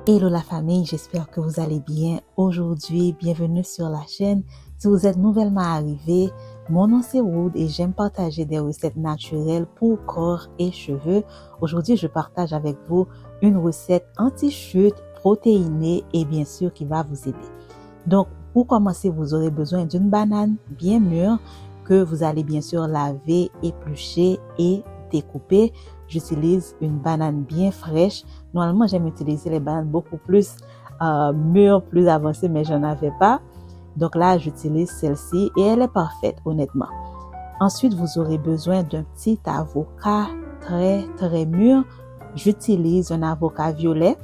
Hello la famille, j'espère que vous allez bien aujourd'hui. Bienvenue sur la chaîne. Si vous êtes nouvellement arrivé, mon nom c'est Wood et j'aime partager des recettes naturelles pour corps et cheveux. Aujourd'hui, je partage avec vous une recette anti-chute, protéinée et bien sûr qui va vous aider. Donc, pour commencer, vous aurez besoin d'une banane bien mûre que vous allez bien sûr laver, éplucher et découper. J'utilise une banane bien fraîche. Normalement, j'aime utiliser les bananes beaucoup plus mûres, plus avancées, mais je n'en avais pas. Donc là, j'utilise celle-ci et elle est parfaite, honnêtement. Ensuite, vous aurez besoin d'un petit avocat très mûr. J'utilise un avocat violet,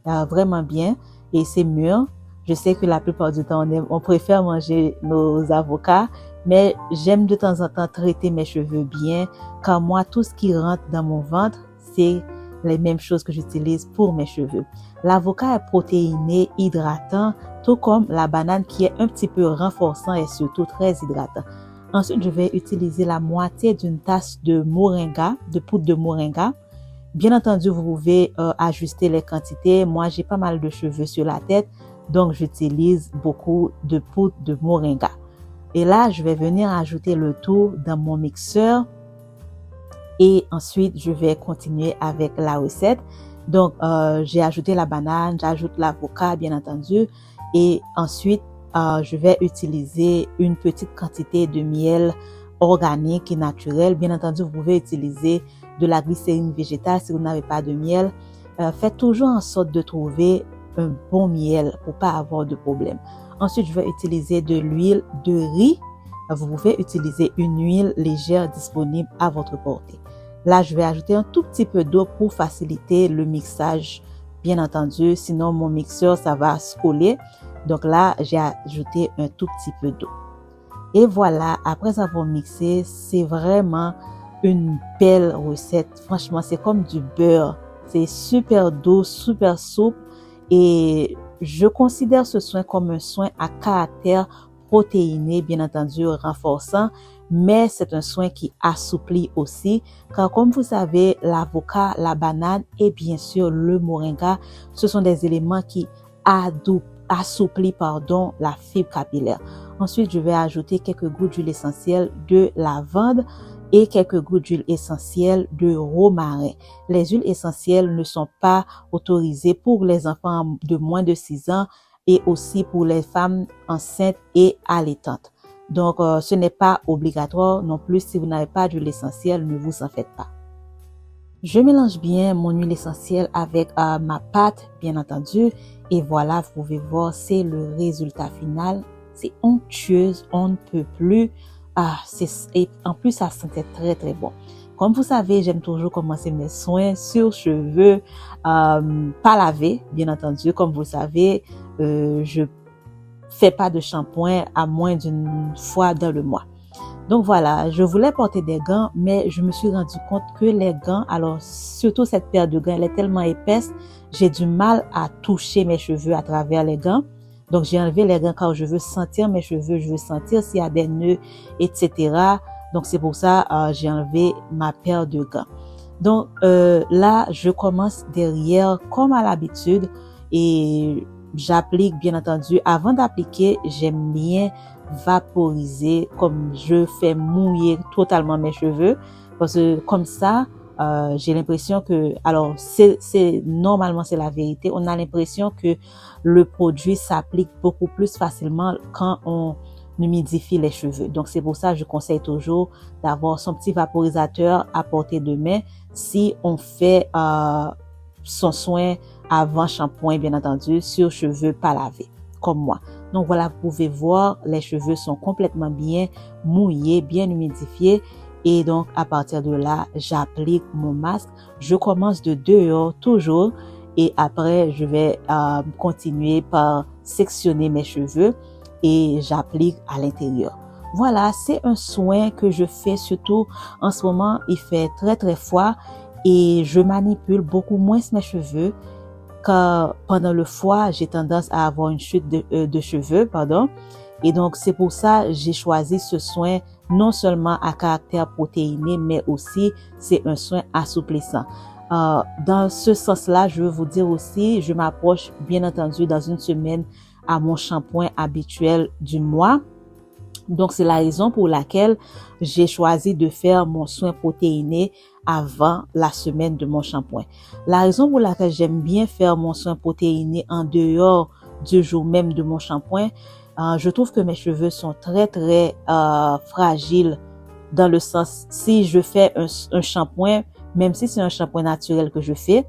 vraiment bien, et c'est mûr. Je sais que la plupart du temps, on préfère manger nos avocats, mais j'aime de temps en temps traiter mes cheveux bien, car moi, tout ce qui rentre dans mon ventre, c'est les mêmes choses que j'utilise pour mes cheveux. L'avocat est protéiné, hydratant, tout comme la banane qui est un petit peu renforçant et surtout très hydratant. Ensuite, je vais utiliser la moitié d'une tasse de moringa, de poudre de moringa. Bien entendu, vous pouvez ajuster les quantités. Moi, j'ai pas mal de cheveux sur la tête, donc j'utilise beaucoup de poudre de moringa. Et là, je vais venir ajouter le tout dans mon mixeur. Et ensuite, je vais continuer avec la recette. Donc, j'ai ajouté la banane, j'ajoute l'avocat, bien entendu. Et ensuite, je vais utiliser une petite quantité de miel organique et naturel. Bien entendu, vous pouvez utiliser de la glycérine végétale si vous n'avez pas de miel. Faites toujours en sorte de trouver un bon miel pour pas avoir de problème. Ensuite, je vais utiliser de l'huile de riz. Vous pouvez utiliser une huile légère disponible à votre portée. Là, je vais ajouter un tout petit peu d'eau pour faciliter le mixage, bien entendu. Sinon, mon mixeur, ça va se coller. Donc là, j'ai ajouté un tout petit peu d'eau. Et voilà, après avoir mixé, c'est vraiment une belle recette. Franchement, c'est comme du beurre. C'est super doux, super souple. Et je considère ce soin comme un soin à caractère protéiné, bien entendu renforçant, mais c'est un soin qui assouplit aussi, car comme vous savez, l'avocat, la banane et bien sûr le moringa, ce sont des éléments qui assouplissent la fibre capillaire. Ensuite, je vais ajouter quelques gouttes d'huile essentielle de lavande et quelques gouttes d'huile essentielle de romarin. Les huiles essentielles ne sont pas autorisées pour les enfants de moins de 6 ans et aussi pour les femmes enceintes et allaitantes. Donc, ce n'est pas obligatoire non plus. Si vous n'avez pas d'huile essentielle, ne vous en faites pas. Je mélange bien mon huile essentielle avec ma pâte, bien entendu. Et voilà, vous pouvez voir, c'est le résultat final. C'est onctueuse, on ne peut plus. Et en plus, ça sentait très bon. Comme vous savez, j'aime toujours commencer mes soins sur cheveux, pas lavés, bien entendu. Comme vous savez, je fais pas de shampoing à moins d'une fois dans le mois. Donc voilà, je voulais porter des gants, mais je me suis rendu compte que les gants, alors surtout cette paire de gants, elle est tellement épaisse, j'ai du mal à toucher mes cheveux à travers les gants. Donc, j'ai enlevé les gants car je veux sentir mes cheveux, je veux sentir s'il y a des nœuds, etc. Donc, c'est pour ça j'ai enlevé ma paire de gants. Donc, là, je commence derrière comme à l'habitude et j'applique, bien entendu. Avant d'appliquer, j'aime bien vaporiser comme je fais mouiller totalement mes cheveux parce que comme ça, j'ai l'impression que, alors normalement c'est la vérité, on a l'impression que le produit s'applique beaucoup plus facilement quand on humidifie les cheveux. Donc c'est pour ça que je conseille toujours d'avoir son petit vaporisateur à portée de main si on fait son soin avant shampoing, bien entendu, sur cheveux pas lavés, comme moi. Donc voilà, vous pouvez voir, les cheveux sont complètement bien mouillés, bien humidifiés. Et donc, à partir de là, j'applique mon masque. Je commence de dehors toujours. Et après, je vais continuer par sectionner mes cheveux et j'applique à l'intérieur. Voilà, c'est un soin que je fais surtout en ce moment. Il fait très froid et je manipule beaucoup moins mes cheveux. Car pendant le froid, j'ai tendance à avoir une chute de cheveux, pardon. Et donc, c'est pour ça j'ai choisi ce soin non seulement à caractère protéiné, mais aussi c'est un soin assouplissant. Dans ce sens-là, je veux vous dire aussi, je m'approche bien entendu dans une semaine à mon shampoing habituel du mois. Donc, c'est la raison pour laquelle j'ai choisi de faire mon soin protéiné avant la semaine de mon shampoing. La raison pour laquelle j'aime bien faire mon soin protéiné en dehors du jour même de mon shampoing, je trouve que mes cheveux sont très, très fragiles dans le sens, si je fais un shampoing, même si c'est un shampoing naturel que je fais,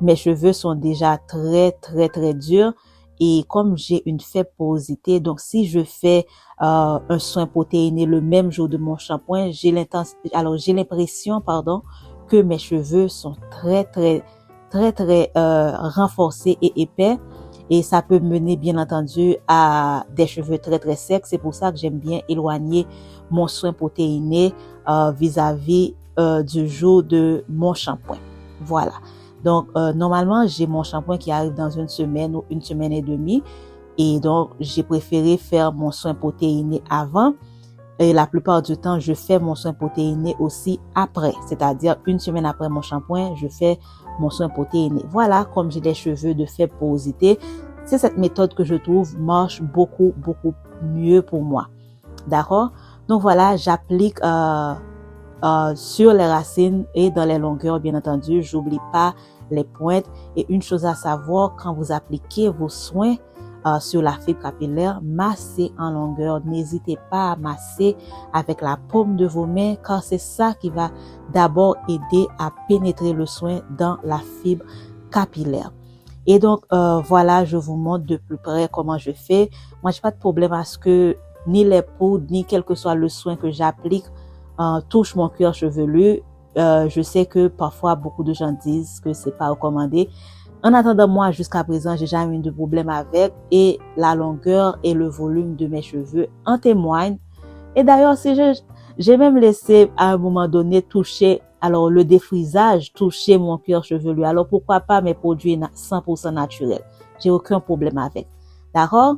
mes cheveux sont déjà très, très, très durs. Et comme j'ai une faible porosité, donc si je fais un soin protéiné le même jour de mon shampoing, j'ai l'impression, que mes cheveux sont très, très, très, très renforcés et épais. Et ça peut mener, bien entendu, à des cheveux très, très secs. C'est pour ça que j'aime bien éloigner mon soin protéiné vis-à-vis du jour de mon shampoing. Voilà. Donc, normalement, j'ai mon shampoing qui arrive dans une semaine ou une semaine et demie. Et donc, j'ai préféré faire mon soin protéiné avant. Et la plupart du temps, je fais mon soin protéiné aussi après. C'est-à-dire, une semaine après mon shampoing, je fais mon soin protéiné. Voilà, comme j'ai des cheveux de faible porosité, c'est cette méthode que je trouve marche beaucoup, beaucoup mieux pour moi. D'accord? Donc voilà, j'applique sur les racines et dans les longueurs, bien entendu. J'oublie pas les pointes. Et une chose à savoir, quand vous appliquez vos soins sur la fibre capillaire, massez en longueur. N'hésitez pas à masser avec la paume de vos mains, car c'est ça qui va d'abord aider à pénétrer le soin dans la fibre capillaire. Et donc, voilà, je vous montre de plus près comment je fais. Moi, j'ai pas de problème à ce que ni les poudres, ni quel que soit le soin que j'applique, touche mon cuir chevelu. Je sais que parfois beaucoup de gens disent que c'est pas recommandé. En attendant, moi, jusqu'à présent, j'ai jamais eu de problème avec, et la longueur et le volume de mes cheveux en témoignent. Et d'ailleurs, si j'ai même laissé à un moment donné toucher, alors le défrisage, toucher mon cuir chevelu. Alors pourquoi pas mes produits 100% naturels? J'ai aucun problème avec. D'accord?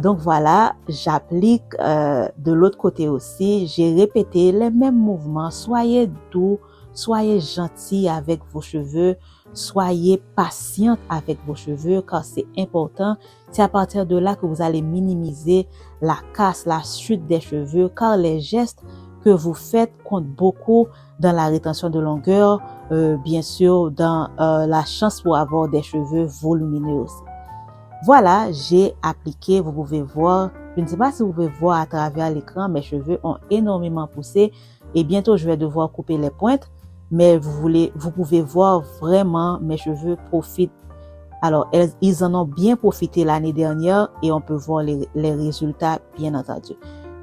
Donc voilà, j'applique de l'autre côté aussi. J'ai répété les mêmes mouvements. Soyez doux, soyez gentil avec vos cheveux, soyez patiente avec vos cheveux, car c'est important. C'est à partir de là que vous allez minimiser la casse, la chute des cheveux, car les gestes que vous faites comptent beaucoup dans la rétention de longueur, bien sûr dans la chance pour avoir des cheveux volumineux aussi. Voilà, j'ai appliqué, vous pouvez voir, je ne sais pas si vous pouvez voir à travers l'écran, mes cheveux ont énormément poussé et bientôt je vais devoir couper les pointes, mais vous pouvez voir vraiment mes cheveux profitent. Alors, ils en ont bien profité l'année dernière et on peut voir les résultats, bien entendu.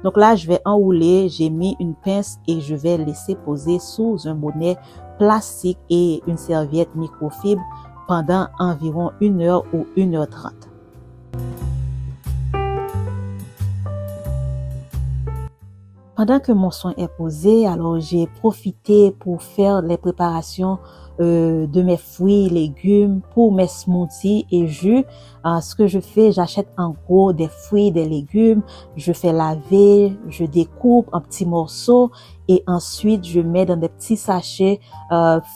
Donc là, je vais enrouler, j'ai mis une pince et je vais laisser poser sous un bonnet plastique et une serviette microfibre pendant environ 1 heure ou 1h30. Pendant que mon soin est posé, alors j'ai profité pour faire les préparations de mes fruits, légumes, pour mes smoothies et jus. Ce que je fais, j'achète en gros des fruits, des légumes, je fais laver, je découpe en petits morceaux et ensuite je mets dans des petits sachets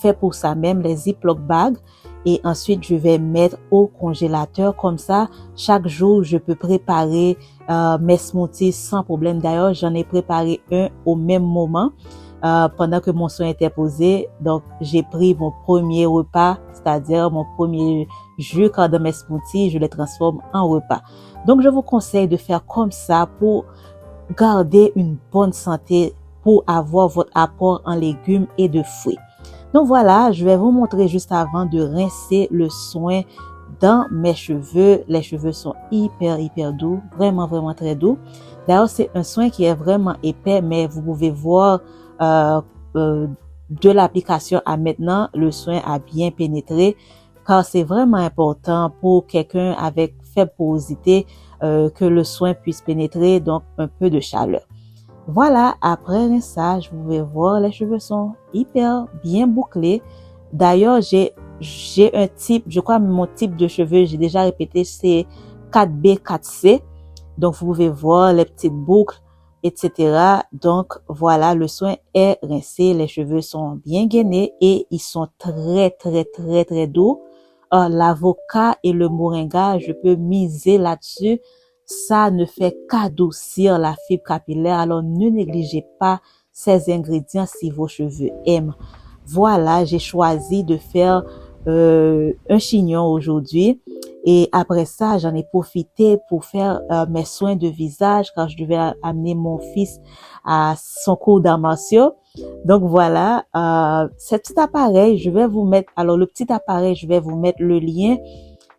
faits pour ça même, les Ziploc bags. Et ensuite, je vais mettre au congélateur. Comme ça, chaque jour, je peux préparer mes smoothies sans problème. D'ailleurs, j'en ai préparé un au même moment pendant que mon soin était posé. Donc, j'ai pris mon premier repas, c'est-à-dire mon premier jus, car dans mes smoothies, je les transforme en repas. Donc, je vous conseille de faire comme ça pour garder une bonne santé, pour avoir votre apport en légumes et de fruits. Donc voilà, je vais vous montrer juste avant de rincer le soin dans mes cheveux. Les cheveux sont hyper doux, vraiment très doux. D'ailleurs, c'est un soin qui est vraiment épais, mais vous pouvez voir de l'application à maintenant, le soin a bien pénétré, car c'est vraiment important pour quelqu'un avec faible porosité que le soin puisse pénétrer, donc un peu de chaleur. Voilà, après rinçage, vous pouvez voir, les cheveux sont hyper bien bouclés. D'ailleurs, j'ai un type, je crois mon type de cheveux, j'ai déjà répété, c'est 4B, 4C. Donc, vous pouvez voir les petites boucles etc. Donc, voilà, le soin est rincé. Les cheveux sont bien gainés et ils sont très, très, très, très doux. L'avocat et le moringa, je peux miser là-dessus. Ça ne fait qu'adoucir la fibre capillaire. Alors, ne négligez pas ces ingrédients si vos cheveux aiment. Voilà, j'ai choisi de faire un chignon aujourd'hui. Et après ça, j'en ai profité pour faire mes soins de visage quand je devais amener mon fils à son cours d'arts martiaux. Donc voilà, ce petit appareil, je vais vous mettre, alors le petit appareil, je vais vous mettre le lien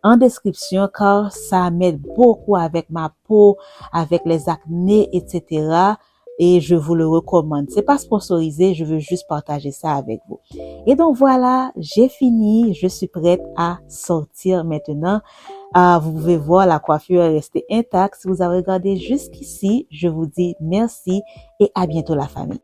en description car ça m'aide beaucoup avec ma peau, avec les acnés, etc. Et je vous le recommande. C'est pas sponsorisé, je veux juste partager ça avec vous. Et donc voilà, j'ai fini, je suis prête à sortir maintenant. Vous pouvez voir, la coiffure est restée intacte. Si vous avez regardé jusqu'ici, je vous dis merci et à bientôt la famille.